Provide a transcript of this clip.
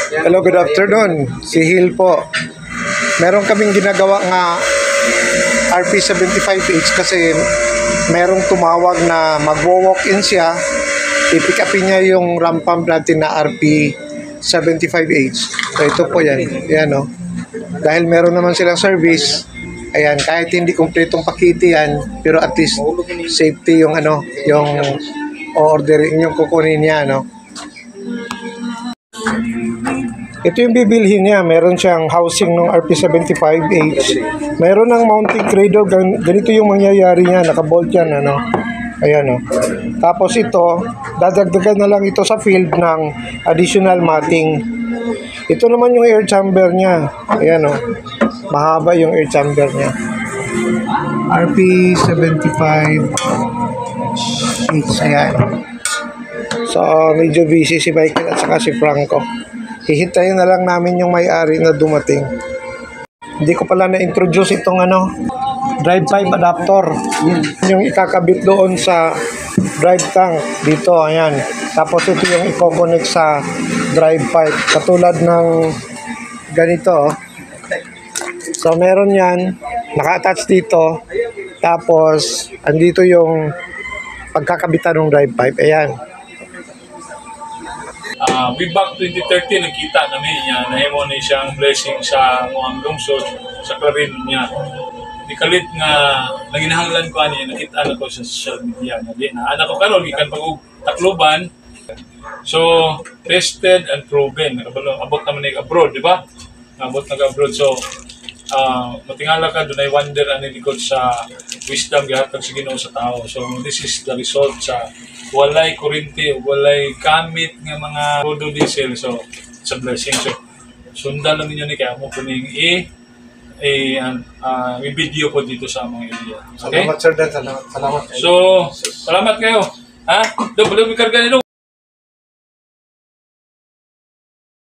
Hello, good afternoon. Si Hill po. Meron kaming ginagawa nga RP75H kasi merong tumawag na magwo-walk-in siya. I-pick upin niya yung RAM pump natin na RP75H. So ito po yan. Yan o. Dahil meron naman silang service, ayan, kahit hindi kumpletong pakiti yan, pero at least safety yung ano, yung orderin yung kukunin niya, no? Ito yung bibilhin niya. Meron siyang housing ng RP75H. Meron ng mounting cradle. Ganito yung mangyayari niya. Nakabolt yan, ano? Ayan, oh. Tapos ito, dadagdagan na lang ito sa field ng additional matting. Ito naman yung air chamber niya. Ayan, oh. Mahaba yung air chamber niya. RP75H. Ayan. So, medyo busy si Michael at saka si Franco. Hihintayin na lang namin yung may-ari na dumating. Hindi ko pala na-introduce itong ano, drive pipe adapter. Yung ikakabit doon sa drive tank. Dito, ayan. Tapos ito yung i-connect sa drive pipe. Katulad ng ganito. So, meron yan. Naka-attach dito. Tapos, andito yung pagkakabitan ng drive pipe. Ayan. Way back 2013, nakita namin niya na mo na siyang blessing sa muang lungsod, sa Clarin niya. Di kalit nga, nanginahanglan ko niya, nakita na ko sa social media. Na anak ko karon ikan pag-takluban. So, tested and proven. Abot naman na abroad, di ba? Abot nag-abroad. So, matingala ka, doon ay wonder ang nilikod sa wisdom gihatag sa Ginoo sa tao. So, this is the result sa walay kuryente, walay gamit ng mga rodo diesel. So, it's a blessing. So, sundan lang ninyo ni kaya mo kuning i-video ko dito sa mga area. Okay? Salamat, sir Dan. Salamat. So, salamat kayo. Ha? Doon, balong ikarga nilo.